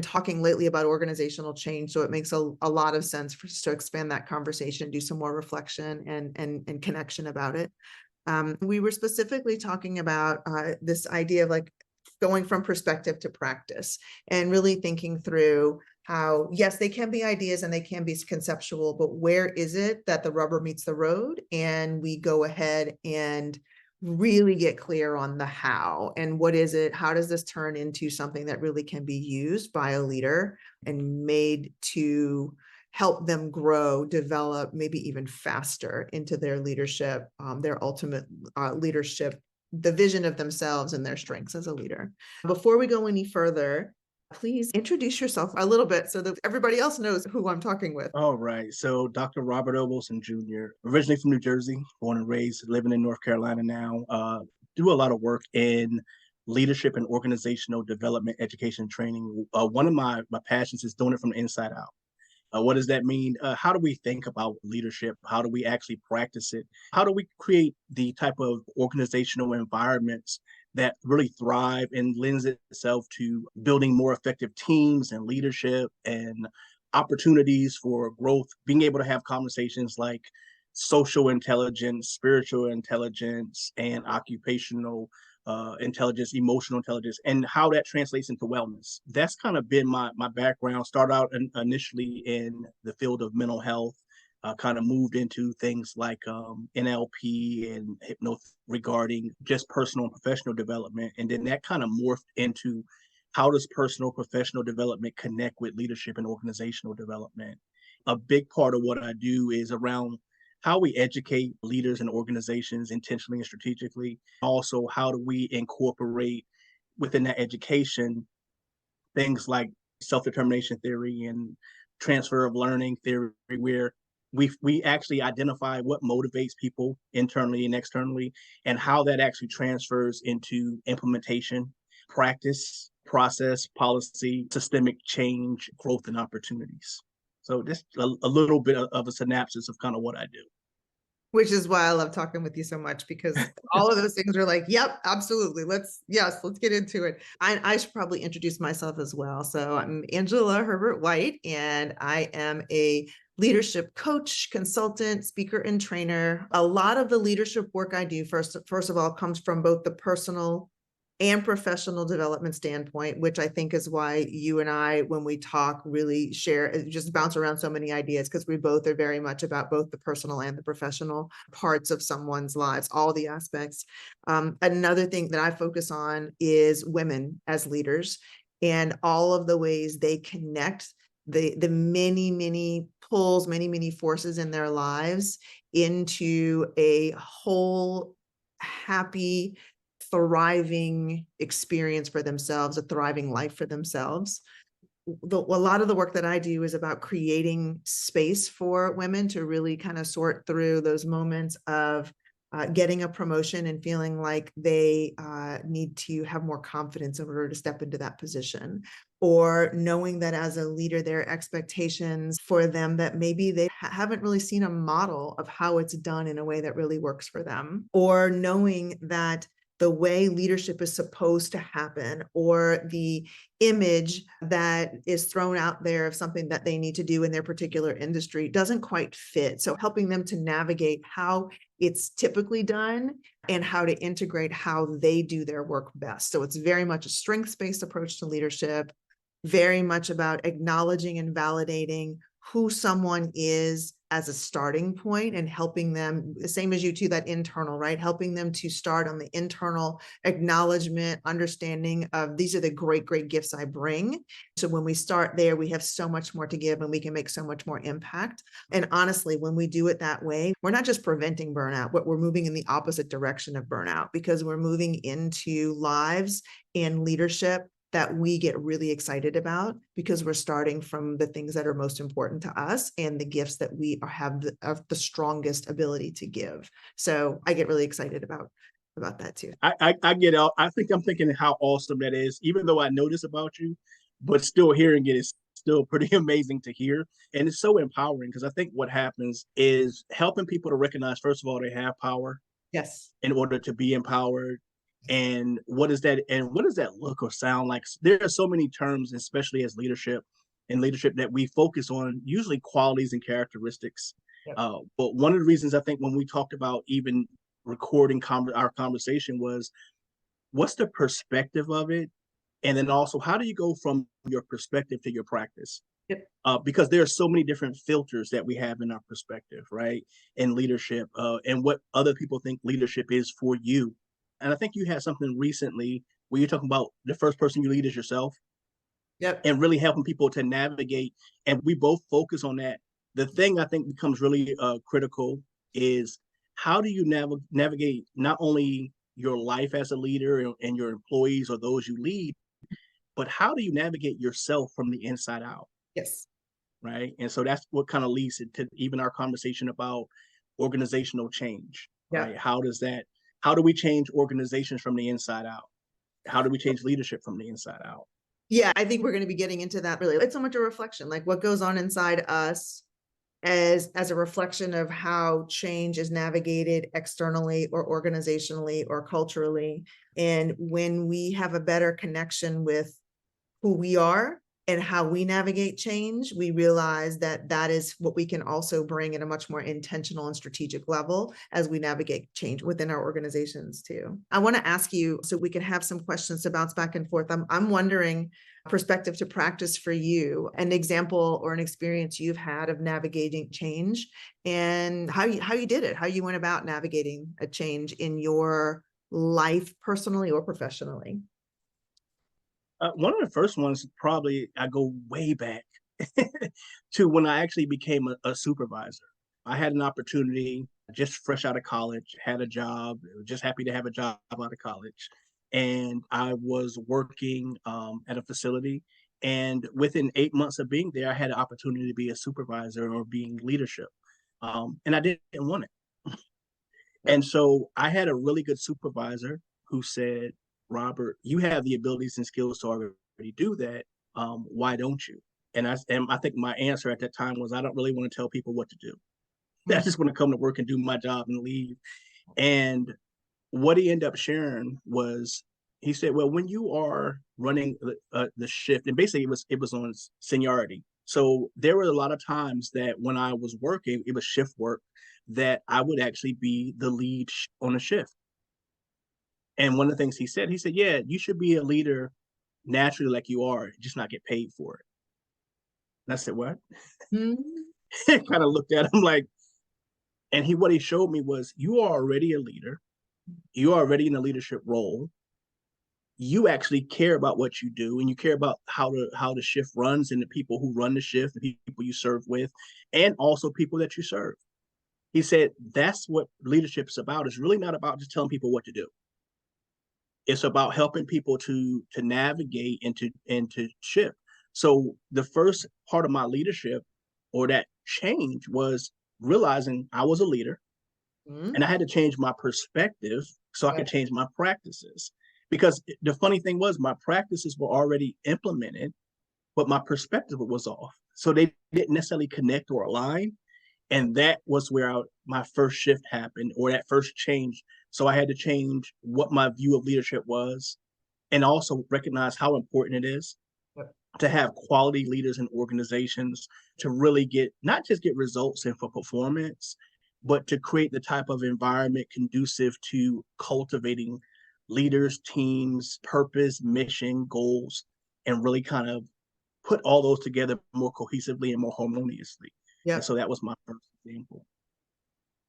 talking lately about organizational change, so it makes a lot of sense for us to expand that conversation, do some more reflection and connection about it. We were specifically talking about this idea of like going from perspective to practice and really thinking through how, yes, they can be ideas and they can be conceptual, but where is it that the rubber meets the road and we go ahead and really get clear on the how and what is it, how does this turn into something that really can be used by a leader and made to help them grow, develop, maybe even faster into their leadership, their ultimate leadership, the vision of themselves and their strengths as a leader. Before we go any further, please introduce yourself a little bit so that everybody else knows who I'm talking with. All right. So Dr. Robert O. Wilson Jr., originally from New Jersey, born and raised, living in North Carolina now, do a lot of work in leadership and organizational development, education, training. One of my passions is doing it from the inside out. What does that mean? How do we think about leadership? How do we actually practice it? How do we create the type of organizational environments that really thrive and lends itself to building more effective teams and leadership and opportunities for growth, being able to have conversations like social intelligence, spiritual intelligence, and occupational intelligence, emotional intelligence, and how that translates into wellness. That's kind of been my background. Started out initially in the field of mental health, kind of moved into things like NLP and hypno regarding just personal and professional development. And then that kind of morphed into how does personal professional development connect with leadership and organizational development. A big part of what I do is around how we educate leaders and organizations intentionally and strategically. Also, how do we incorporate within that education things like self-determination theory and transfer of learning theory, where we actually identify what motivates people internally and externally, and how that actually transfers into implementation, practice, process, policy, systemic change, growth, and opportunities. So just a little bit of a synopsis of kind of what I do. Which is why I love talking with you so much, because all of those things are like, yep, absolutely. Let's get into it. I should probably introduce myself as well. So I'm Angela Herbert White, and I am a leadership coach, consultant, speaker, and trainer. A lot of the leadership work I do, first of all, comes from both the personal and professional development standpoint, which I think is why you and I, when we talk, really share, just bounce around so many ideas, because we both are very much about both the personal and the professional parts of someone's lives, all the aspects. Another thing that I focus on is women as leaders and all of the ways they connect the many pulls, many forces in their lives into a whole, happy, thriving experience for themselves, a thriving life for themselves. A lot of the work that I do is about creating space for women to really kind of sort through those moments of getting a promotion and feeling like they need to have more confidence in order to step into that position, or knowing that as a leader, their expectations for them that maybe they haven't really seen a model of how it's done in a way that really works for them, or knowing that the way leadership is supposed to happen, or the image that is thrown out there of something that they need to do in their particular industry doesn't quite fit. So helping them to navigate how it's typically done and how to integrate how they do their work best. So it's very much a strengths-based approach to leadership, very much about acknowledging and validating who someone is as a starting point and helping them, same as you too, that internal, right? Helping them to start on the internal acknowledgement, understanding of these are the great gifts I bring. So when we start there, we have so much more to give and we can make so much more impact. And honestly, when we do it that way, we're not just preventing burnout, but we're moving in the opposite direction of burnout, because we're moving into lives and leadership that we get really excited about, because we're starting from the things that are most important to us and the gifts that we have the strongest ability to give. So I get really excited about that too. I get out. I think I'm thinking how awesome that is, even though I know this about you, but still hearing it is still pretty amazing to hear. And it's so empowering, because I think what happens is helping people to recognize, first of all, they have power Yes. in order to be empowered. And what is that? And what does that look or sound like? There are so many terms, especially as leadership and leadership, that we focus on usually qualities and characteristics. Yep. But one of the reasons I think when we talked about even recording our conversation was what's the perspective of it? And then also, how do you go from your perspective to your practice? Yep. Because there are so many different filters that we have in our perspective, right? In leadership, and what other people think leadership is for you. And I think you had something recently where you're talking about the first person you lead is yourself Yep. and really helping people to navigate. And we both focus on that. The thing I think becomes really critical is how do you navigate not only your life as a leader and your employees or those you lead, but how do you navigate yourself from the inside out? Yes. Right. And so that's what kind of leads to even our conversation about organizational change, Yeah. right? How do we change organizations from the inside out? How do we change leadership from the inside out? Yeah, I think we're going to be getting into that really. It's so much a reflection, like what goes on inside us as a reflection of how change is navigated externally or organizationally or culturally. And when we have a better connection with who we are and how we navigate change, we realize that that is what we can also bring at a much more intentional and strategic level as we navigate change within our organizations too. I want to ask you, so we can have some questions to bounce back and forth. I'm wondering, perspective to practice for you, an example or an experience you've had of navigating change and how you did it, how you went about navigating a change in your life personally or professionally. One of the first ones, probably I go way back to when I actually became a supervisor. I had an opportunity just fresh out of college, had a job, just happy to have a job out of college. And I was working at a facility. And within 8 months of being there, I had an opportunity to be a supervisor or being leadership. And I didn't want it. And so I had a really good supervisor who said, Robert, you have the abilities and skills to already do that. Why don't you? And I think my answer at that time was, I don't really want to tell people what to do. I just want to come to work and do my job and leave. And what he ended up sharing was, he said, well, when you are running the shift, and basically it was on seniority. So there were a lot of times that when I was working, it was shift work, that I would actually be the lead on a shift. And one of the things he said, yeah, you should be a leader naturally like you are, just not get paid for it. And I said, what? Mm-hmm. Kind of looked at him like, and what he showed me was, you are already a leader. You are already in a leadership role. You actually care about what you do, and you care about how the shift runs and the people who run the shift, the people you serve with, and also people that you serve. He said that's what leadership is about. It's really not about just telling people what to do. It's about helping people to navigate and to shift. So the first part of my leadership, or that change, was realizing I was a leader and I had to change my perspective so I could change my practices. Because the funny thing was, my practices were already implemented, but my perspective was off. So they didn't necessarily connect or align. And that was where my first shift happened, or that first change. So I had to change what my view of leadership was, and also recognize how important it is to have quality leaders in organizations, to really not just get results and for performance, but to create the type of environment conducive to cultivating leaders, teams, purpose, mission, goals, and really kind of put all those together more cohesively and more harmoniously. Yeah. And so that was my first example.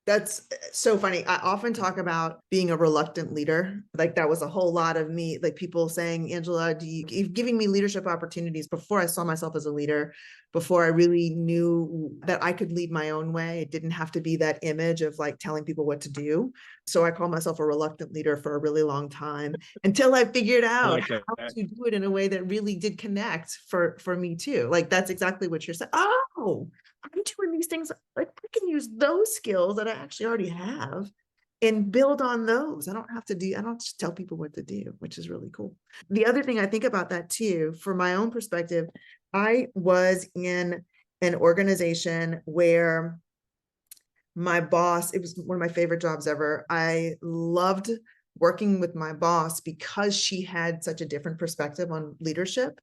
That's so funny. I often talk about being a reluctant leader. Like that was a whole lot of me, like people saying, Angela, you're giving me leadership opportunities before I saw myself as a leader, before I really knew that I could lead my own way. It didn't have to be that image of like telling people what to do. So I call myself a reluctant leader for a really long time until I figured out Like how to do it in a way that really did connect for me too. Like that's exactly what you're saying. Oh, I'm doing these things, like I can use those skills that I actually already have and build on those. I don't have to tell people what to do, which is really cool. The other thing I think about that too, from my own perspective, I was in an organization where my boss, it was one of my favorite jobs ever. I loved working with my boss, because she had such a different perspective on leadership,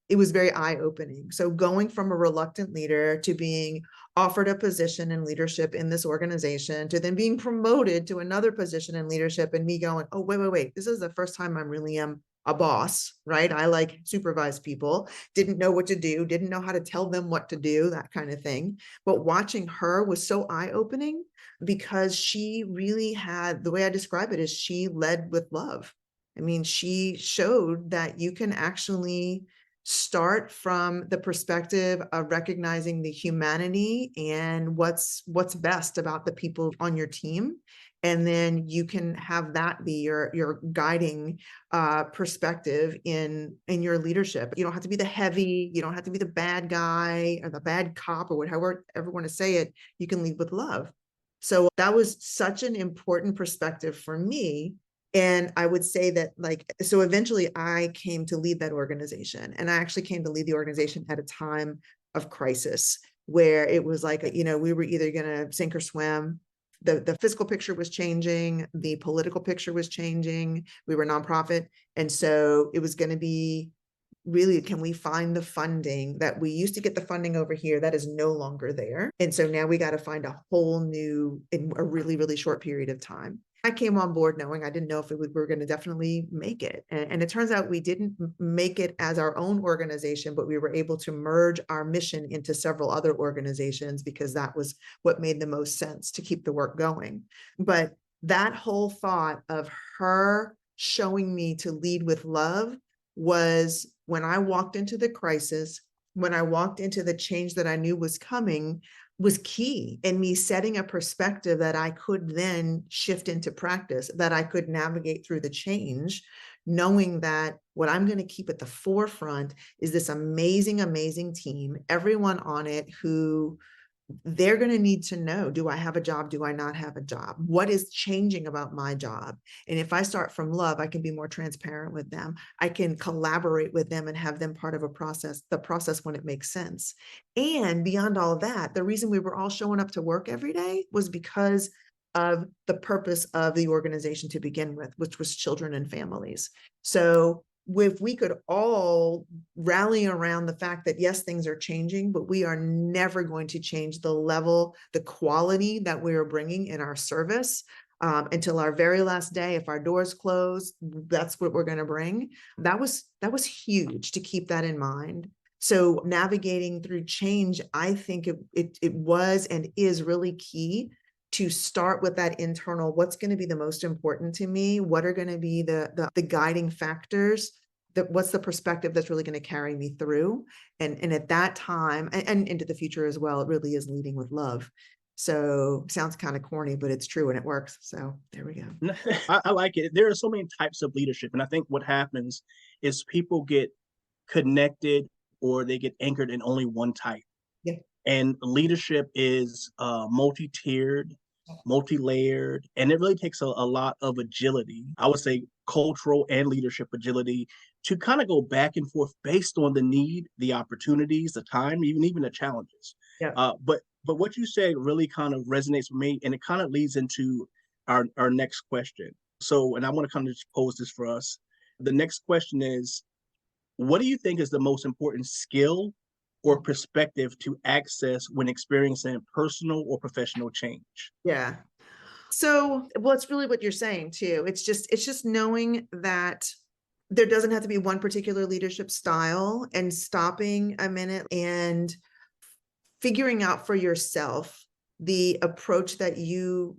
it was very eye-opening. So going from a reluctant leader to being offered a position in leadership in this organization, to then being promoted to another position in leadership, and me going, oh, wait, this is the first time I really am a boss, right? I like supervise people, didn't know what to do, didn't know how to tell them what to do, that kind of thing. But watching her was so eye-opening, because she really had, the way I describe it is, she led with love. I mean, she showed that you can actually start from the perspective of recognizing the humanity and what's best about the people on your team, and then you can have that be your guiding perspective in your leadership. You don't have to be the heavy, you don't have to be the bad guy or the bad cop or whatever ever want to say it. You can lead with love. So that was such an important perspective for me. And I would say that, like, so eventually I came to lead that organization, and I actually came to lead the organization at a time of crisis, where it was like, we were either going to sink or swim. The fiscal picture was changing, the political picture was changing. We were nonprofit. And so it was going to be, really, can we find the funding that we used to get the funding over here that is no longer there? And so now we got to find a whole new, in a really, really short period of time. I came on board knowing I didn't know if we were going to definitely make it. And it turns out we didn't make it as our own organization, but we were able to merge our mission into several other organizations, because that was what made the most sense to keep the work going. But that whole thought of her showing me to lead with love was, when I walked into the crisis, when I walked into the change that I knew was coming, was key in me setting a perspective that I could then shift into practice, that I could navigate through the change, knowing that what I'm going to keep at the forefront is this amazing, amazing team, everyone on it who, they're going to need to know, do I have a job? Do I not have a job? What is changing about my job? And if I start from love, I can be more transparent with them. I can collaborate with them and have them part of the process when it makes sense. And beyond all that, the reason we were all showing up to work every day was because of the purpose of the organization to begin with, which was children and families. So if we could all rally around the fact that, yes, things are changing, but we are never going to change the level, the quality that we are bringing in our service, until our very last day. If our doors close, that's what we're going to bring. That was huge to keep that in mind. So navigating through change, I think it was and is really key to start with that internal, what's going to be the most important to me? What are going to be the guiding factors? What's the perspective that's really going to carry me through? And at that time, and into the future as well, it really is leading with love. So sounds kind of corny, but it's true and it works. So there we go. I like it. There are so many types of leadership. And I think what happens is people get connected or they get anchored in only one type. Yeah. And leadership is multi-tiered, multi-layered, and it really takes a lot of agility. I would say cultural and leadership agility to kind of go back and forth based on the need, the opportunities, the time, even the challenges. Yeah. But what you said really kind of resonates with me, and it kind of leads into our next question. So, and I want to kind of just pose this for us. The next question is, what do you think is the most important skill or perspective to access when experiencing personal or professional change? Yeah. So, well, it's really what you're saying too. It's just knowing that there doesn't have to be one particular leadership style, and stopping a minute and figuring out for yourself the approach that you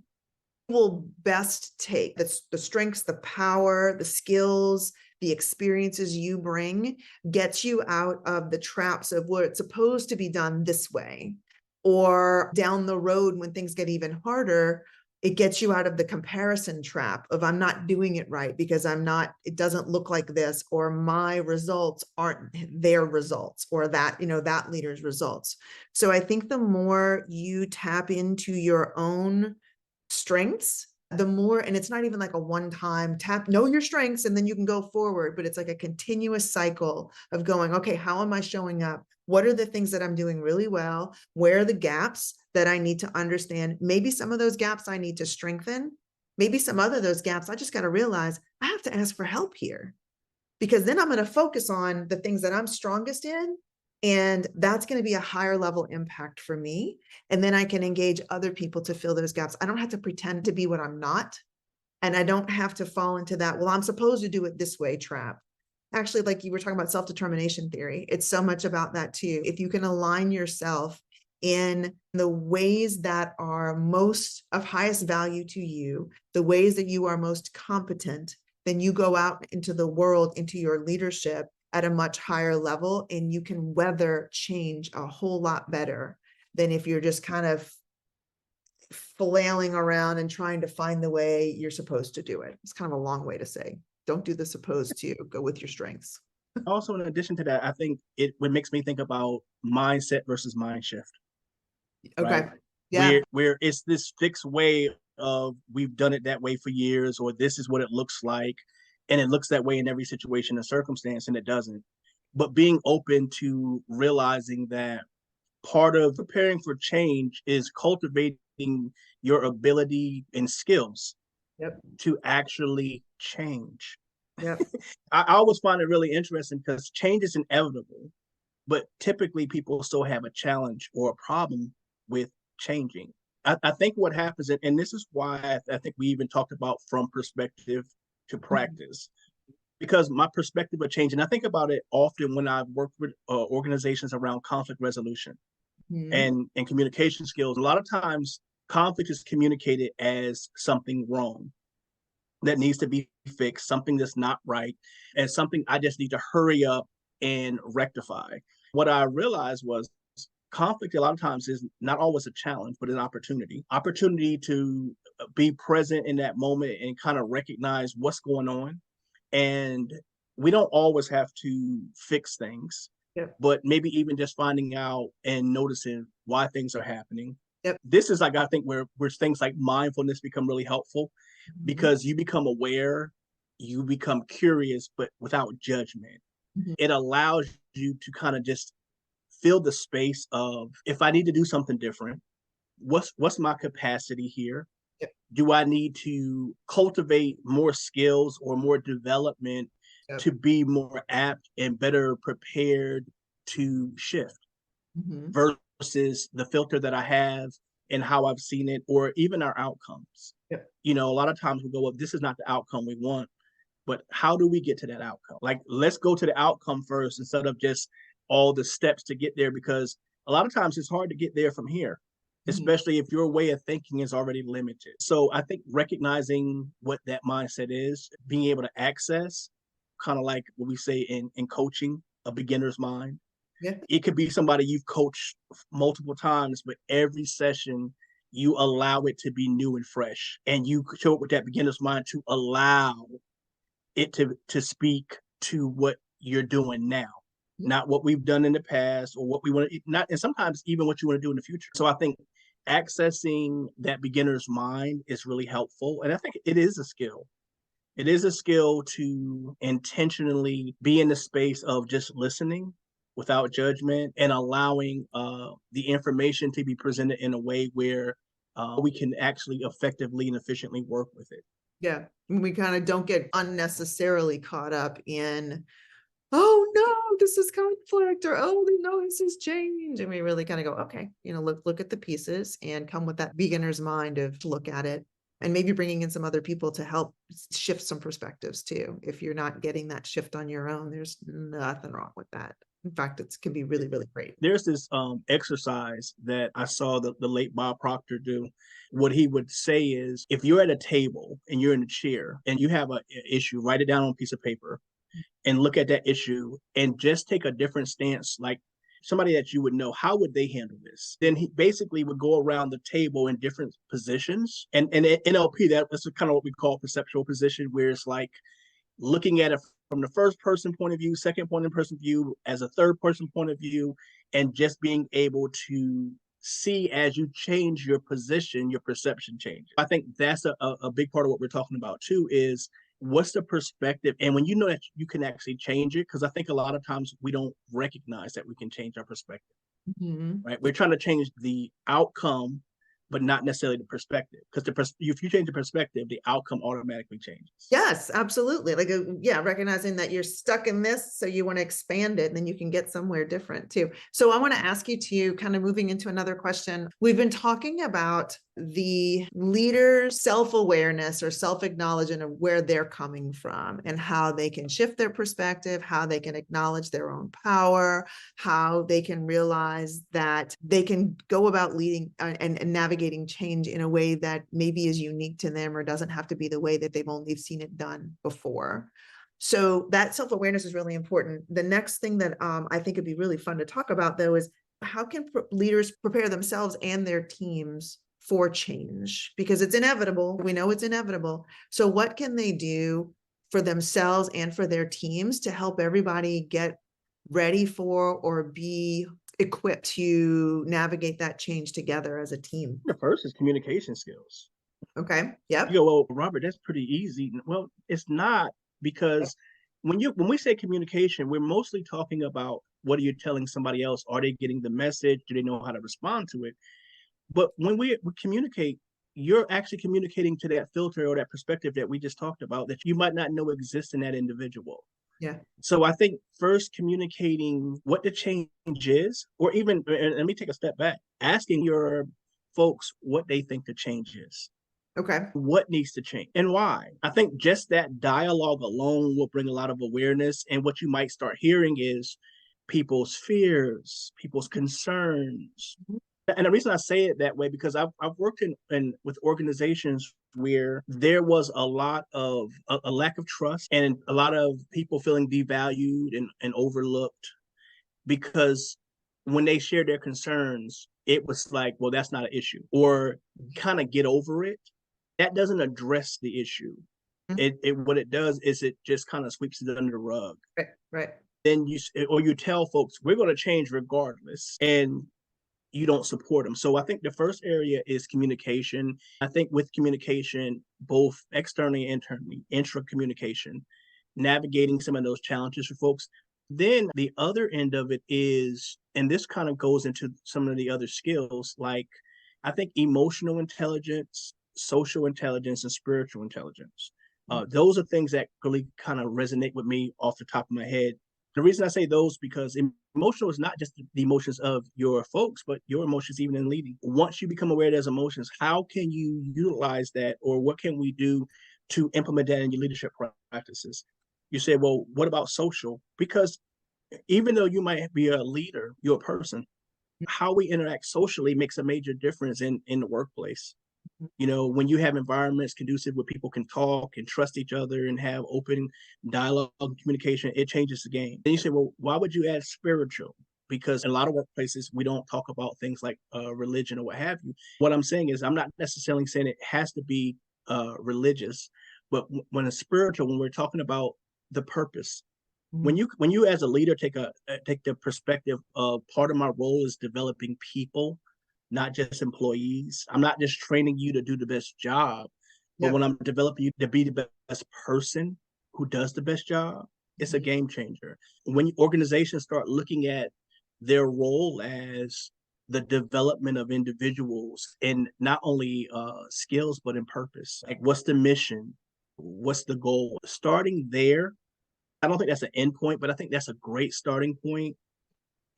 will best take. That's the strengths, the power, the skills, the experiences you bring, gets you out of the traps of what it's supposed to be done this way, or down the road when things get even harder, it gets you out of the comparison trap of, I'm not doing it right because it doesn't look like this, or my results aren't their results, or that leader's results. So I think the more you tap into your own strengths, the more, and it's not even like a one-time tap, know your strengths and then you can go forward, but it's like a continuous cycle of going, okay, how am I showing up? What are the things that I'm doing really well? Where are the gaps that I need to understand? Maybe some of those gaps I need to strengthen, maybe some other of those gaps, I just got to realize I have to ask for help here, because then I'm going to focus on the things that I'm strongest in. And that's going to be a higher level impact for me. And then I can engage other people to fill those gaps. I don't have to pretend to be what I'm not. And I don't have to fall into that, well, I'm supposed to do it this way trap. Actually, like you were talking about self-determination theory, it's so much about that too. If you can align yourself in the ways that are most of highest value to you, the ways that you are most competent, then you go out into the world, into your leadership at a much higher level, and you can weather change a whole lot better than if you're just kind of flailing around and trying to find the way you're supposed to do it. It's kind of a long way to say, don't do the supposed to, go with your strengths. Also, in addition to that, I think what makes me think about mindset versus mind shift, Okay. right? Yeah. Where it's this fixed way of we've done it that way for years, or this is what it looks like, and it looks that way in every situation and circumstance, and it doesn't. But being open to realizing that part of preparing for change is cultivating your ability and skills Yep. to actually change. Yep. I always find it really interesting because change is inevitable, but typically people still have a challenge or a problem with changing. I think what happens, and this is why I think we even talked about from perspective to practice, because my perspective of change, and I think about it often when I work with organizations around conflict resolution Mm-hmm. and communication skills. A lot of times conflict is communicated as something wrong that needs to be fixed, something that's not right, and something I just need to hurry up and rectify. What I realized was conflict a lot of times is not always a challenge, but an opportunity to be present in that moment and kind of recognize what's going on. And we don't always have to fix things, Yep. but maybe even just finding out and noticing why things are happening. Yep. This is like, I think where things like mindfulness become really helpful, Mm-hmm. because you become aware, you become curious, but without judgment. Mm-hmm. It allows you to kind of just fill the space of, if I need to do something different, what's my capacity here? Yep. Do I need to cultivate more skills or more development Yep. to be more apt and better prepared to shift Mm-hmm. versus the filter that I have and how I've seen it, or even our outcomes? Yep. You know, a lot of times we go, well, this is not the outcome we want, but how do we get to that outcome? Like, let's go to the outcome first instead of just all the steps to get there, because a lot of times it's hard to get there from here, Mm-hmm. especially if your way of thinking is already limited. So I think recognizing what that mindset is, being able to access, kind of like what we say in coaching, a beginner's mind. Yeah. It could be somebody you've coached multiple times, but every session you allow it to be new and fresh, and you show up with that beginner's mind to allow it to speak to what you're doing now, not what we've done in the past or what we want to, not, and sometimes even what you want to do in the future. So I think accessing that beginner's mind is really helpful, and I think it is a skill. It is a skill to intentionally be in the space of just listening without judgment and allowing the information to be presented in a way where we can actually effectively and efficiently work with it. Yeah. We kind of don't get unnecessarily caught up in, oh no, this is conflict, or oh no, this is change. And we really kind of go, okay, look at the pieces and come with that beginner's mind of to look at it, and maybe bringing in some other people to help shift some perspectives too. If you're not getting that shift on your own, there's nothing wrong with that. In fact, it can be really, really great. There's this exercise that I saw the late Bob Proctor do. What he would say is, if you're at a table and you're in a chair and you have an issue, write it down on a piece of paper and look at that issue and just take a different stance, like somebody that you would know, how would they handle this? Then he basically would go around the table in different positions. And in NLP, that's kind of what we call perceptual position, where it's like looking at it from the first person point of view, second person view, as a third person point of view, and just being able to see as you change your position, your perception changes. I think that's a big part of what we're talking about too, is what's the perspective, and when you know that you can actually change it, because I think a lot of times we don't recognize that we can change our perspective. Mm-hmm. Right, we're trying to change the outcome but not necessarily the perspective. Because if you change the perspective, the outcome automatically changes. Yes, absolutely. Like, yeah, recognizing that you're stuck in this, so you want to expand it, and then you can get somewhere different too. So I want to ask you to kind of moving into another question. We've been talking about the leader's self-awareness or self-acknowledgement of where they're coming from and how they can shift their perspective, how they can acknowledge their own power, how they can realize that they can go about leading and navigating change in a way that maybe is unique to them or doesn't have to be the way that they've only seen it done before. So that self-awareness is really important. The next thing that I think would be really fun to talk about, though, is how can leaders prepare themselves and their teams for change? Because it's inevitable. We know it's inevitable. So what can they do for themselves and for their teams to help everybody get ready for or be equipped to navigate that change together as a team? The first is communication skills. Okay. Yep. You go, well, Robert, that's pretty easy. Well, it's not, because when we say communication, we're mostly talking about what are you telling somebody else? Are they getting the message? Do they know how to respond to it? But when we communicate, you're actually communicating to that filter or that perspective that we just talked about that you might not know exists in that individual. Yeah. So I think first communicating what the change is, or even, and let me take a step back, asking your folks what they think the change is. Okay. What needs to change and why? I think just that dialogue alone will bring a lot of awareness. And what you might start hearing is people's fears, people's concerns. And the reason I say it that way, because I've worked in with organizations where there was a lot of a lack of trust and a lot of people feeling devalued and overlooked, because when they shared their concerns, it was like, well, that's not an issue, or kind of get over it. That doesn't address the issue. What it does is it just kind of sweeps it under the rug. Right. Right. Then you tell folks we're going to change regardless, and you don't support them. So I think the first area is communication. I think with communication, both externally and internally, intra communication, navigating some of those challenges for folks. Then the other end of it is, and this kind of goes into some of the other skills, like I think emotional intelligence, social intelligence, and spiritual intelligence. Those are things that really kind of resonate with me off the top of my head. The reason I say those, because emotional is not just the emotions of your folks, but your emotions even in leading. Once you become aware of those emotions, how can you utilize that, or what can we do to implement that in your leadership practices? You say, well, what about social? Because even though you might be a leader, you're a person. How we interact socially makes a major difference in the workplace. You know, when you have environments conducive where people can talk and trust each other and have open dialogue and communication, it changes the game. Then you say, well, why would you add spiritual? Because in a lot of workplaces, we don't talk about things like religion or what have you. What I'm saying is, I'm not necessarily saying it has to be religious, but when it's spiritual, when we're talking about the purpose, when you as a leader take the perspective of part of my role is developing people, not just employees. I'm not just training you to do the best job, but when I'm developing you to be the best person who does the best job, it's a game changer. When organizations start looking at their role as the development of individuals in not only skills, but in purpose, like what's the mission? What's the goal? Starting there, I don't think that's an end point, but I think that's a great starting point.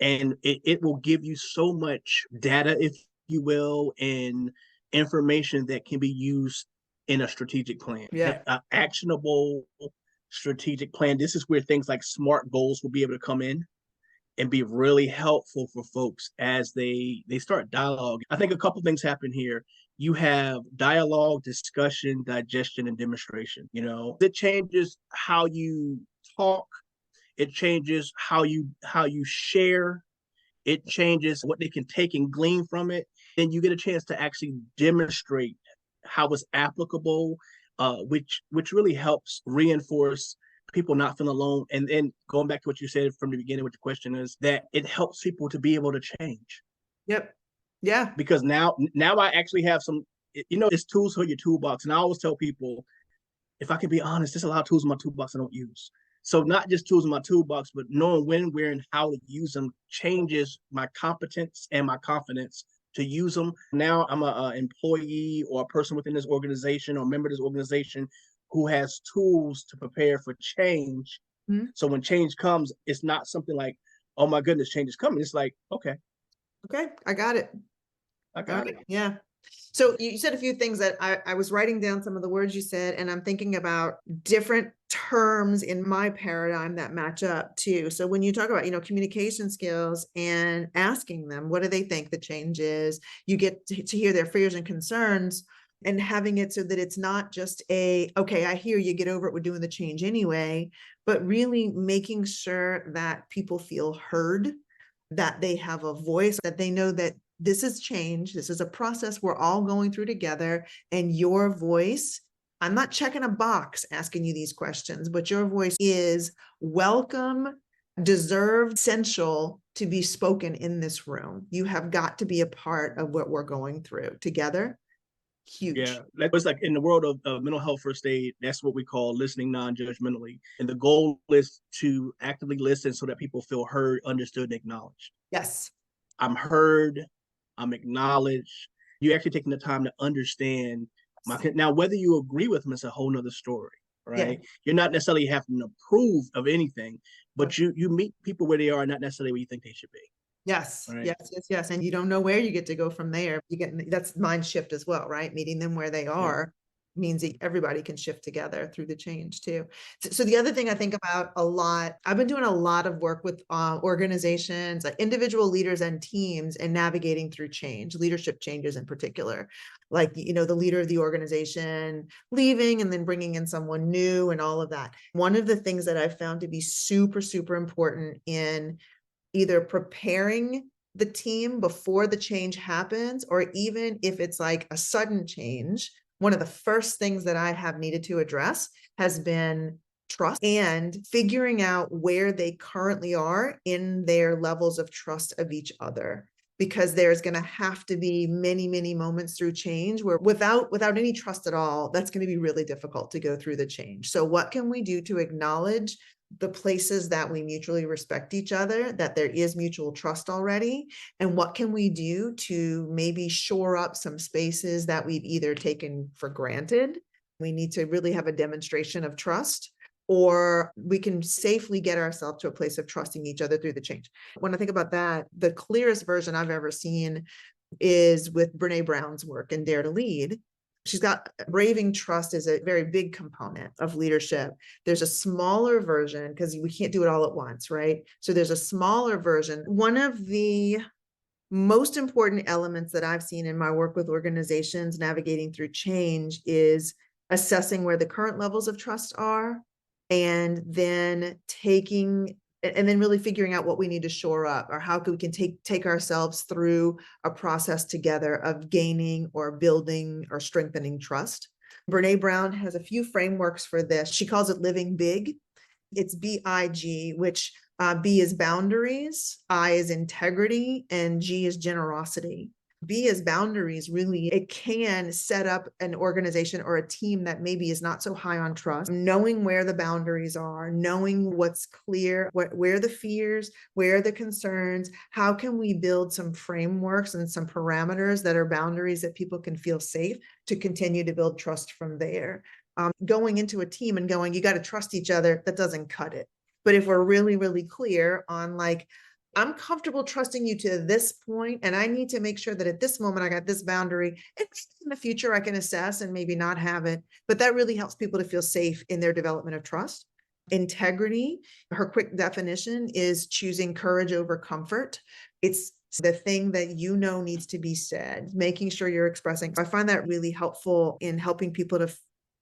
And it will give you so much data, if you will, and information that can be used in a strategic plan. Yeah. An actionable strategic plan. This is where things like SMART goals will be able to come in and be really helpful for folks as they start dialogue. I think a couple things happen here. You have dialogue, discussion, digestion, and demonstration. You know, it changes how you talk. It changes how you share. It changes what they can take and glean from it. Then you get a chance to actually demonstrate how it's applicable, which really helps reinforce people not feeling alone. And then going back to what you said from the beginning, with the question is that it helps people to be able to change. Yep. Yeah. Because now I actually have some, it's tools for your toolbox. And I always tell people, if I can be honest, there's a lot of tools in my toolbox I don't use. So not just tools in my toolbox, but knowing when, where, and how to use them changes my competence and my confidence to use them. Now I'm a employee or a person within this organization or member of this organization who has tools to prepare for change. Mhm. So when change comes, it's not something like, oh my goodness, change is coming. It's like, okay, Okay, I got it. I All got right, it. yeah. So you said a few things that I was writing down some of the words you said, and I'm thinking about different terms in my paradigm that match up too. So when you talk about, communication skills and asking them, what do they think the change is? You get to hear their fears and concerns and having it so that it's not just okay, I hear you, get over it, we're doing the change anyway, but really making sure that people feel heard, that they have a voice, that they know that this is change. This is a process we're all going through together. And your voice, I'm not checking a box asking you these questions, but your voice is welcome, deserved, essential to be spoken in this room. You have got to be a part of what we're going through together. Huge. Yeah, that was like in the world of mental health first aid, that's what we call listening non-judgmentally. And the goal is to actively listen so that people feel heard, understood, and acknowledged. Yes. I'm heard, I'm acknowledged. You actually taking the time to understand my now whether you agree with them is a whole nother story, Yeah. right? You're not necessarily having to approve of anything, but you meet people where they are, not necessarily where you think they should be. Yes, Right. yes, yes, yes. And you don't know where you get to go from there. You get that's mind shift as well, right? Meeting them where they Yeah. are means that everybody can shift together through the change too. So the other thing I think about a lot, I've been doing a lot of work with organizations, like individual leaders and teams, and navigating through change, leadership changes in particular. Like, the leader of the organization leaving and then bringing in someone new and all of that. One of the things that I've found to be super, super important in either preparing the team before the change happens, or even if it's like a sudden change, one of the first things that I have needed to address has been trust and figuring out where they currently are in their levels of trust of each other. Because there's going to have to be many, many moments through change where without any trust at all, that's going to be really difficult to go through the change. So what can we do to acknowledge the places that we mutually respect each other, that there is mutual trust already, and what can we do to maybe shore up some spaces that we've either taken for granted? We need to really have a demonstration of trust, or we can safely get ourselves to a place of trusting each other through the change. When I think about that, the clearest version I've ever seen is with Brene Brown's work in Dare to Lead. She's got braving trust is a very big component of leadership. There's a smaller version because we can't do it all at once, right? So there's a smaller version. One of the most important elements that I've seen in my work with organizations navigating through change is assessing where the current levels of trust are, and then really figuring out what we need to shore up, or how we can take ourselves through a process together of gaining or building or strengthening trust. Brene Brown has a few frameworks for this. She calls it living big. It's BIG, which B is boundaries, I is integrity, and G is generosity. B is boundaries. Really, it can set up an organization or a team that maybe is not so high on trust, knowing where the boundaries are, knowing what's clear, where the fears, where are the concerns, how can we build some frameworks and some parameters that are boundaries that people can feel safe to continue to build trust from there. Going into a team and going, you got to trust each other, that doesn't cut it. But if we're really, really clear on like, I'm comfortable trusting you to this point, and I need to make sure that at this moment I got this boundary. And in the future I can assess and maybe not have it, but that really helps people to feel safe in their development of trust. Integrity, her quick definition is choosing courage over comfort. It's the thing that needs to be said, making sure you're expressing. I find that really helpful in helping people to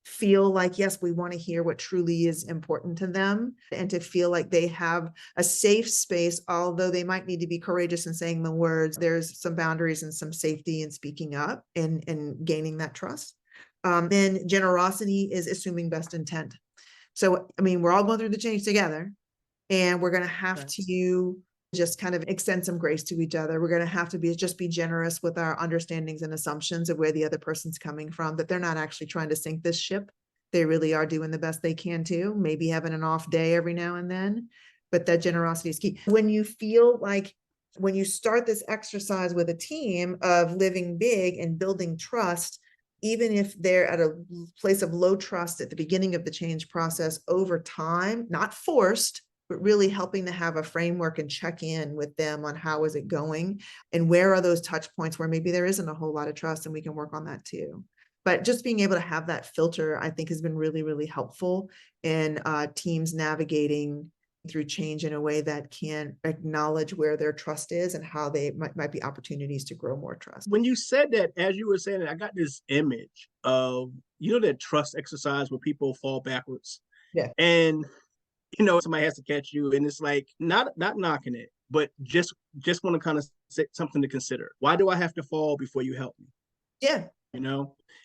feel like, yes, we want to hear what truly is important to them, and to feel like they have a safe space, although they might need to be courageous in saying the words. There's some boundaries and some safety in speaking up and gaining that trust. Then generosity is assuming best intent. So, I mean, we're all going through the change together, and we're going to have to just kind of extend some grace to each other. We're going to have to be generous with our understandings and assumptions of where the other person's coming from, that they're not actually trying to sink this ship. They really are doing the best they can too, maybe having an off day every now and then, but that generosity is key. When you feel like When you start this exercise with a team of living big and building trust, even if they're at a place of low trust at the beginning of the change process, over time, not forced, but really helping to have a framework and check in with them on how is it going and where are those touch points where maybe there isn't a whole lot of trust, and we can work on that too. But just being able to have that filter, I think, has been really, really helpful in teams navigating through change in a way that can acknowledge where their trust is and how they might be opportunities to grow more trust. When you said that, as you were saying it, I got this image of, that trust exercise where people fall backwards. Yeah. And, somebody has to catch you, and it's like, not knocking it, but just want to kind of say something to consider. Why do I have to fall before you help me? Yeah.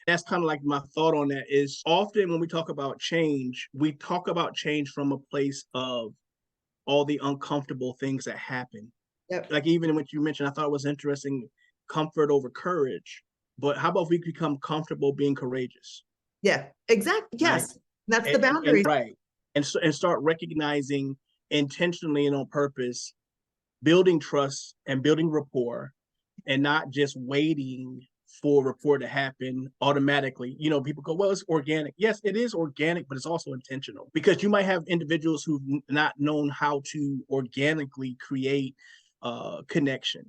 That's kind of like my thought on that is often when we talk about change, we talk about change from a place of all the uncomfortable things that happen. Yep. Like even what you mentioned, I thought it was interesting, comfort over courage. But how about if we become comfortable being courageous? Yeah, exactly. Yes. Right? That's the boundary. Right. And start recognizing intentionally and on purpose, building trust and building rapport, and not just waiting for rapport to happen automatically. People go, well, it's organic. Yes, it is organic, but it's also intentional, because you might have individuals who've not known how to organically create connection.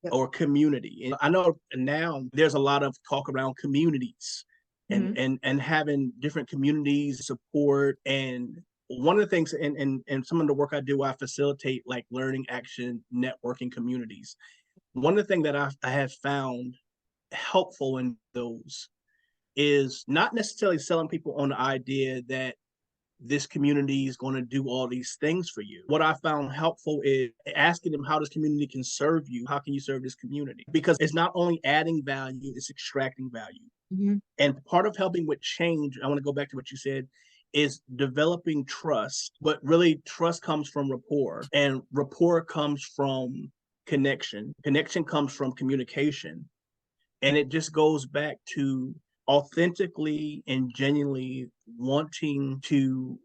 Yep. Or community. And I know now there's a lot of talk around communities and having different communities support. And one of the things, and some of the work I do, I facilitate like learning, action, networking communities. One of the things that I have found helpful in those is not necessarily selling people on the idea that this community is going to do all these things for you. What I found helpful is asking them how this community can serve you. How can you serve this community? Because it's not only adding value, it's extracting value. Mm-hmm. And part of helping with change, I want to go back to what you said, is developing trust. But really, trust comes from rapport, and rapport comes from connection. Connection comes from communication. And it just goes back to authentically and genuinely wanting to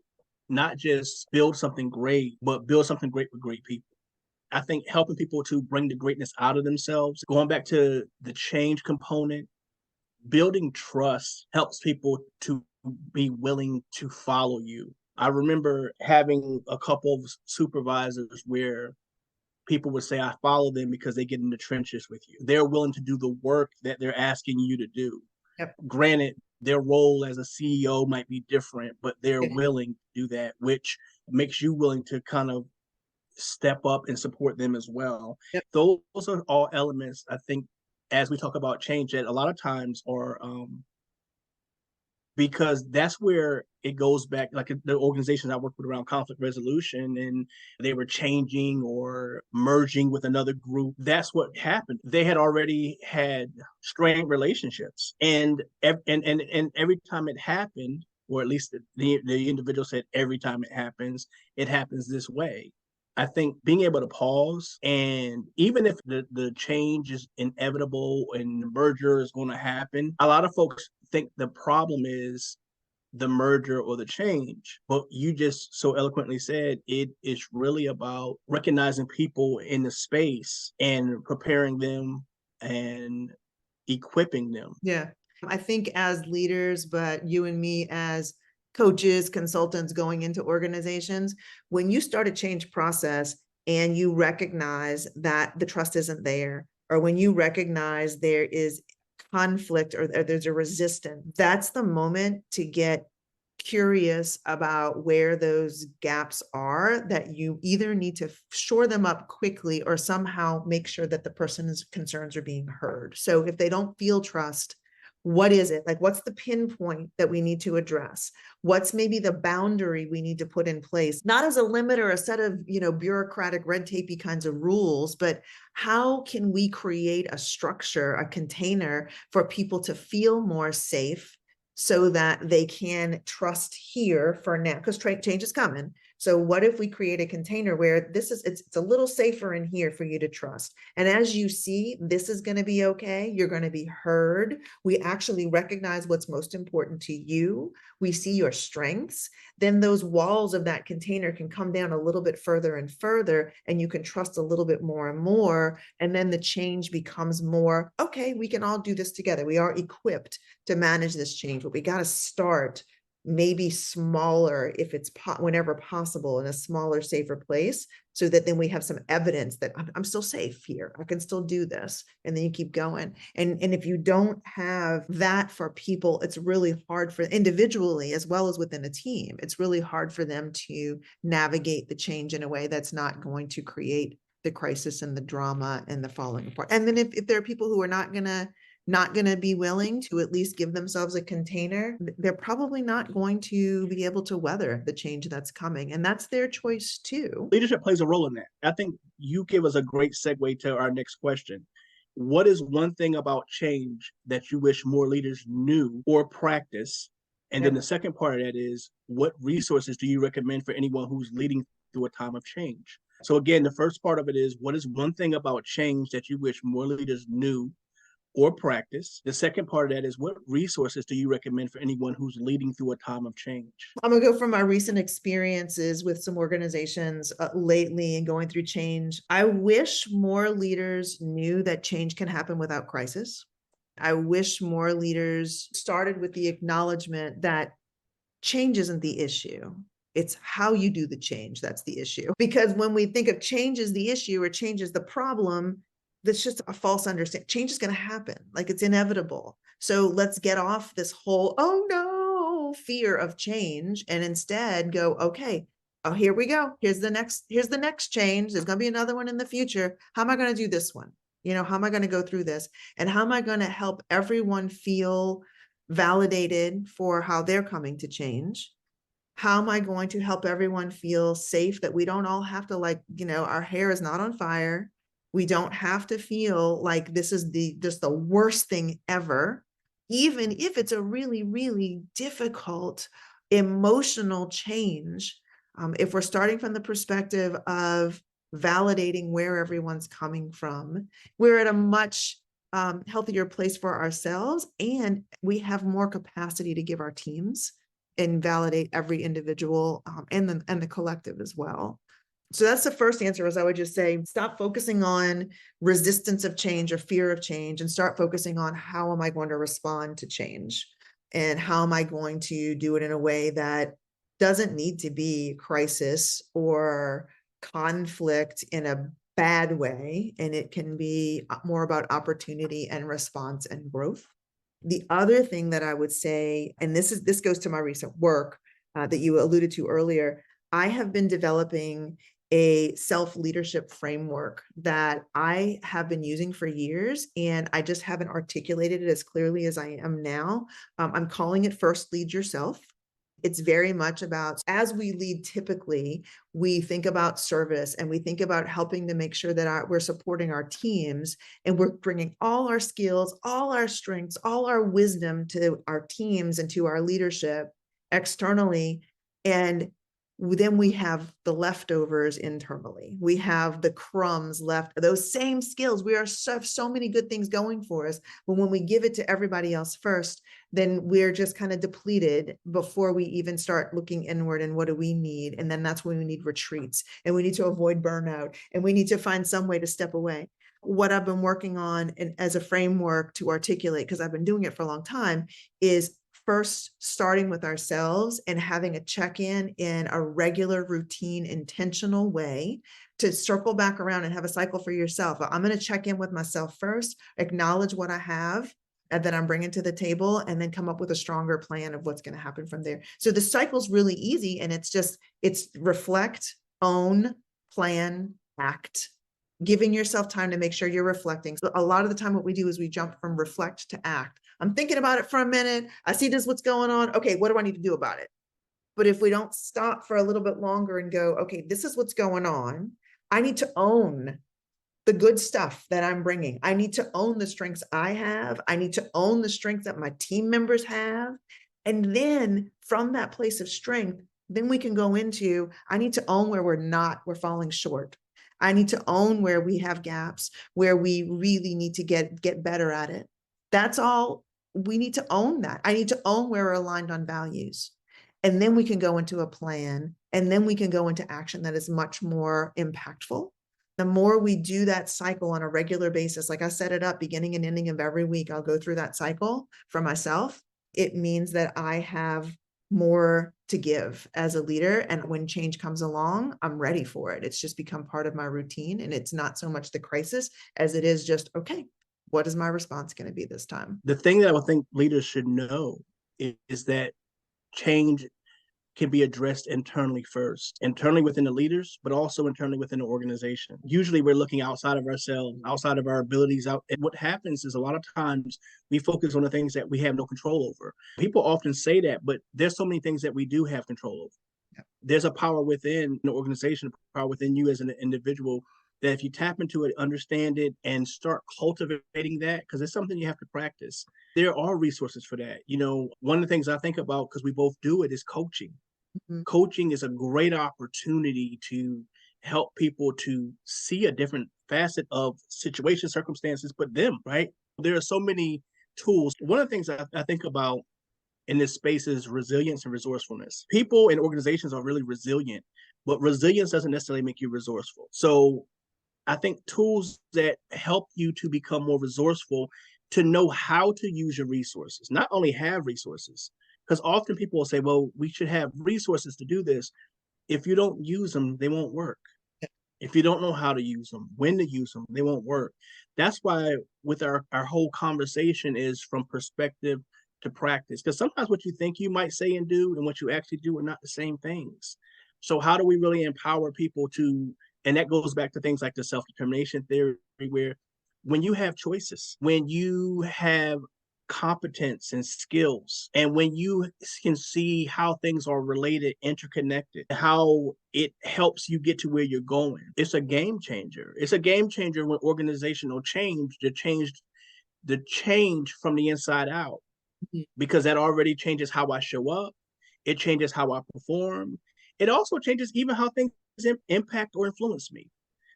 not just build something great, but build something great with great people. I think helping people to bring the greatness out of themselves, going back to the change component, building trust helps people to be willing to follow you. I remember having a couple of supervisors where people would say, I follow them because they get in the trenches with you. They're willing to do the work that they're asking you to do. Yep. Granted, their role as a CEO might be different, but they're willing to do that, which makes you willing to kind of step up and support them as well. Yep. Those are all elements, I think, as we talk about change, that a lot of times are because that's where it goes back, like the organizations I work with around conflict resolution, and they were changing or merging with another group. That's what happened. They had already had strained relationships, and every time it happened, or at least the individual said, every time it happens this way. I think being able to pause, and even if the change is inevitable and the merger is going to happen, a lot of folks think the problem is the merger or the change. But you just so eloquently said it is really about recognizing people in the space and preparing them and equipping them. Yeah. I think as leaders, but you and me as coaches, consultants going into organizations, when you start a change process and you recognize that the trust isn't there, or when you recognize there is conflict or there's a resistance, that's the moment to get curious about where those gaps are, that you either need to shore them up quickly or somehow make sure that the person's concerns are being heard. So if they don't feel trust, what is it? Like, what's the pinpoint that we need to address? What's maybe the boundary we need to put in place? Not as a limit or a set of, bureaucratic red tapey kinds of rules, but how can we create a structure, a container for people to feel more safe so that they can trust here for now? Because change is coming. So what if we create a container where it's a little safer in here for you to trust. And as you see, this is going to be okay. You're going to be heard. We actually recognize what's most important to you. We see your strengths. Then those walls of that container can come down a little bit further and further, and you can trust a little bit more and more. And then the change becomes more, okay, we can all do this together. We are equipped to manage this change, but we got to start maybe smaller if it's whenever possible, in a smaller, safer place, so that then we have some evidence that I'm still safe here. I can still do this. And then you keep going. And if you don't have that for people, it's really hard for individually as well as within a team. It's really hard for them to navigate the change in a way that's not going to create the crisis and the drama and the falling apart. And then if there are people who are not going to be willing to at least give themselves a container, they're probably not going to be able to weather the change that's coming. And that's their choice too. Leadership plays a role in that. I think you give us a great segue to our next question. What is one thing about change that you wish more leaders knew or practice? And then the second part of that is, what resources do you recommend for anyone who's leading through a time of change? So again, the first part of it is, what is one thing about change that you wish more leaders knew or practice? The second part of that is, what resources do you recommend for anyone who's leading through a time of change? I'm gonna go from my recent experiences with some organizations lately and going through change. I wish more leaders knew that change can happen without crisis. I wish more leaders started with the acknowledgement that change isn't the issue. It's how you do the change that's the issue. Because when we think of change as the issue or change as the problem, that's just a false understanding. Change is going to happen, like it's inevitable. So let's get off this whole, oh no, fear of change, and instead go, okay, oh, here we go. Here's the next change. There's going to be another one in the future. How am I going to do this one? How am I going to go through this? And how am I going to help everyone feel validated for how they're coming to change? How am I going to help everyone feel safe, that we don't all have to our hair is not on fire. We don't have to feel like this is just the worst thing ever, even if it's a really, really difficult emotional change. If we're starting from the perspective of validating where everyone's coming from, we're at a much healthier place for ourselves, and we have more capacity to give our teams and validate every individual and the collective as well. So that's the first answer. Is I would just say, stop focusing on resistance of change or fear of change, and start focusing on, how am I going to respond to change? And how am I going to do it in a way that doesn't need to be crisis or conflict in a bad way, and it can be more about opportunity and response and growth. The other thing that I would say, and this goes to my recent work that you alluded to earlier, I have been developing a self-leadership framework that I have been using for years, and I just haven't articulated it as clearly as I am now. I'm calling it First Lead Yourself. It's very much about, as we lead, typically, we think about service, and we think about helping to make sure that we're supporting our teams, and we're bringing all our skills, all our strengths, all our wisdom to our teams and to our leadership externally. And then we have the leftovers internally. We have the crumbs left, those same skills. We are so many good things going for us, but when we give it to everybody else first, then we're just kind of depleted before we even start looking inward and what do we need. And then that's when we need retreats, and we need to avoid burnout, and we need to find some way to step away. What I've been working on, and as a framework to articulate, because I've been doing it for a long time, is first starting with ourselves and having a check-in in a regular, routine, intentional way, to circle back around and have a cycle for yourself. I'm going to check in with myself first, acknowledge what I have and that I'm bringing to the table, and then come up with a stronger plan of what's going to happen from there. So the cycle's really easy, and it's reflect, own, plan, act. Giving yourself time to make sure you're reflecting. So a lot of the time what we do is we jump from reflect to act. I'm thinking about it for a minute. I see this, what's going on. Okay, what do I need to do about it? But if we don't stop for a little bit longer and go, okay, this is what's going on. I need to own the good stuff that I'm bringing. I need to own the strengths I have. I need to own the strengths that my team members have. And then from that place of strength, Then we can go into, I need to own where we're falling short. I need to own where we have gaps, where we really need to get better at it. That's all. We need to own that. I need to own where we're aligned on values. And then we can go into a plan, and then we can go into action that is much more impactful. The more we do that cycle on a regular basis, like I set it up beginning and ending of every week, I'll go through that cycle for myself. It means that I have more to give as a leader. And when change comes along, I'm ready for it. It's just become part of my routine. And it's not so much the crisis as it is just, okay, what is my response going to be this time? The thing that I would think leaders should know is that change can be addressed internally first, internally within the leaders, but also internally within the organization. Usually we're looking outside of ourselves, outside of our abilities out. And what happens is a lot of times we focus on the things that we have no control over. People often say that, but there's so many things that we do have control over. Yeah. There's a power within the organization, a power within you as an individual, that if you tap into it, understand it, and start cultivating that, because it's something you have to practice. There are resources for that. One of the things I think about, because we both do it, is coaching. Mm-hmm. Coaching is a great opportunity to help people to see a different facet of situations, circumstances, but them, right? There are so many tools. One of the things I think about in this space is resilience and resourcefulness. People and organizations are really resilient, but resilience doesn't necessarily make you resourceful. So I think tools that help you to become more resourceful, to know how to use your resources, not only have resources, because often people will say, well, we should have resources to do this. If you don't use them, they won't work. If you don't know how to use them, when to use them, they won't work. That's why with our whole conversation is from perspective to practice, because sometimes what you think you might say and do and what you actually do are not the same things. So how do we really empower people to, and that goes back to things like the self-determination theory, where when you have choices, when you have competence and skills, and when you can see how things are related, interconnected, how it helps you get to where you're going, it's a game changer. It's a game changer when organizational change, the change from the inside out, because that already changes how I show up. It changes how I perform. It also changes even how things impact or influence me,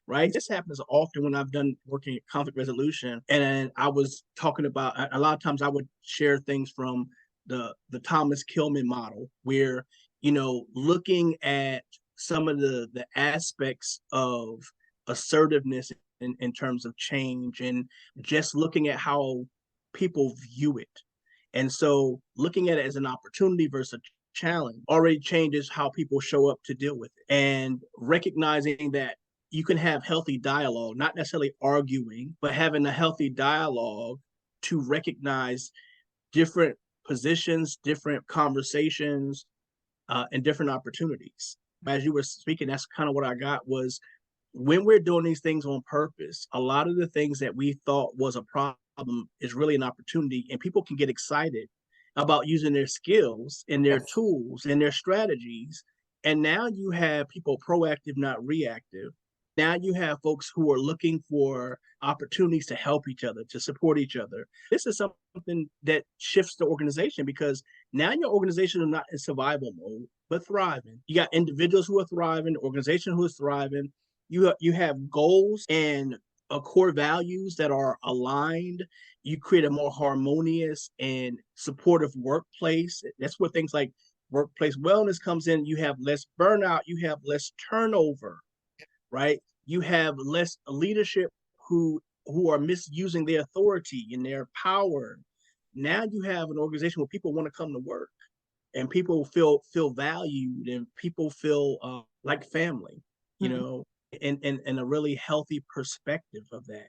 right? This happens often when I've done working at conflict resolution. And I was talking about, a lot of times I would share things from the Thomas Kilmann model, where, looking at some of the aspects of assertiveness in terms of change, and just looking at how people view it. And so looking at it as an opportunity versus a challenge already changes how people show up to deal with it. And recognizing that you can have healthy dialogue, not necessarily arguing, but having a healthy dialogue to recognize different positions, different conversations, and different opportunities. As you were speaking, that's kind of what I got was, when we're doing these things on purpose, a lot of the things that we thought was a problem is really an opportunity, and people can get excited about using their skills and their tools and their strategies. And now you have people proactive, not reactive. Now you have folks who are looking for opportunities to help each other, to support each other. This is something that shifts the organization, because now your organization is not in survival mode, but thriving. You got individuals who are thriving, organization who is thriving. You have goals and core values that are aligned. You create a more harmonious and supportive workplace. That's where things like workplace wellness comes in. You have less burnout. You have less turnover, right? You have less leadership who are misusing their authority and their power. Now you have an organization where people want to come to work, and people feel valued, and people feel like family, and a really healthy perspective of that.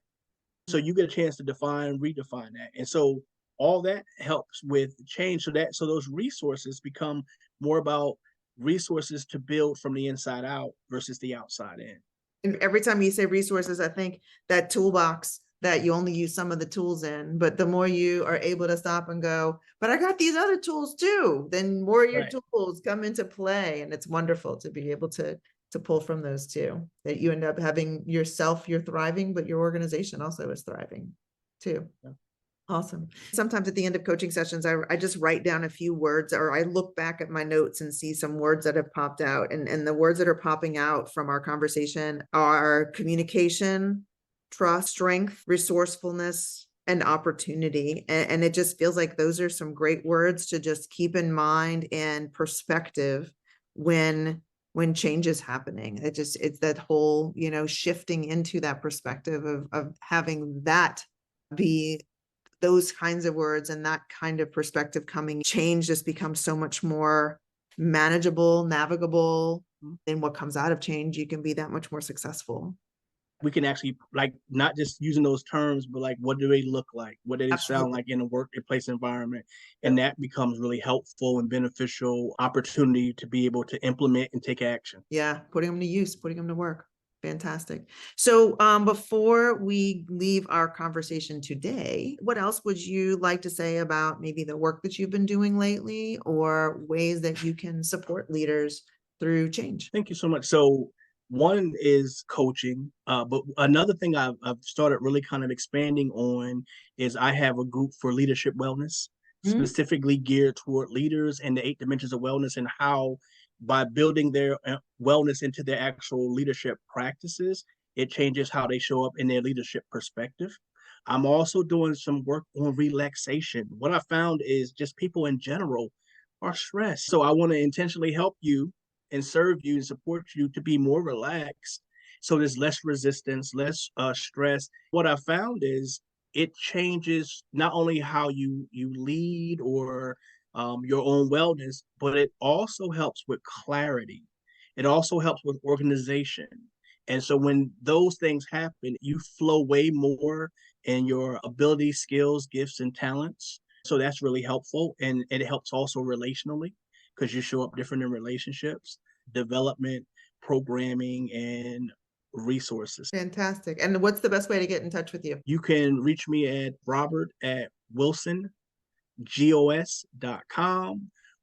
So you get a chance to redefine that. And so all that helps with change. So those resources become more about resources to build from the inside out versus the outside in. And every time you say resources, I think that toolbox that you only use some of the tools in, but the more you are able to stop and go, but I got these other tools too, then more of your tools come into play. And it's wonderful to be able to pull from those too, that you end up having yourself, you're thriving, but your organization also is thriving too. Yeah. Awesome. Sometimes at the end of coaching sessions, I just write down a few words, or I look back at my notes and see some words that have popped out. And the words that are popping out from our conversation are communication, trust, strength, resourcefulness, and opportunity. And it just feels like those are some great words to just keep in mind and perspective when change is happening. It's that whole, shifting into that perspective of having that be those kinds of words and that kind of perspective coming. Change just becomes so much more manageable, navigable. And what comes out of change, you can be that much more successful. We can actually, like, not just using those terms, but like, what do they look like? What do they sound like in a workplace environment? And that becomes really helpful and beneficial opportunity to be able to implement and take action. Yeah, putting them to use, putting them to work. Fantastic. So before we leave our conversation today, what else would you like to say about maybe the work that you've been doing lately, or ways that you can support leaders through change? Thank you so much. So one is coaching, but another thing I've started really kind of expanding on is I have a group for leadership wellness, Mhm. specifically geared toward leaders and the 8 dimensions of wellness, and how by building their wellness into their actual leadership practices, it changes how they show up in their leadership perspective. I'm also doing some work on relaxation. What I found is just people in general are stressed. So I want to intentionally help you and serve you and support you to be more relaxed, so there's less resistance, less stress. What I found is it changes not only how you lead or your own wellness, but it also helps with clarity. It also helps with organization. And so when those things happen, you flow way more in your abilities, skills, gifts, and talents. So that's really helpful. And it helps also relationally, because you show up different in relationships, development, programming, and resources. Fantastic. And what's the best way to get in touch with you? You can reach me at Robert at wilsongos.com,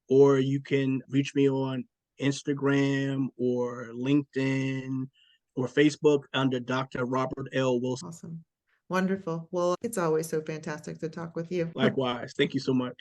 or you can reach me on Instagram or LinkedIn or Facebook under Dr. Robert L. Wilson. Awesome. Wonderful. Well, it's always so fantastic to talk with you. Likewise. Thank you so much.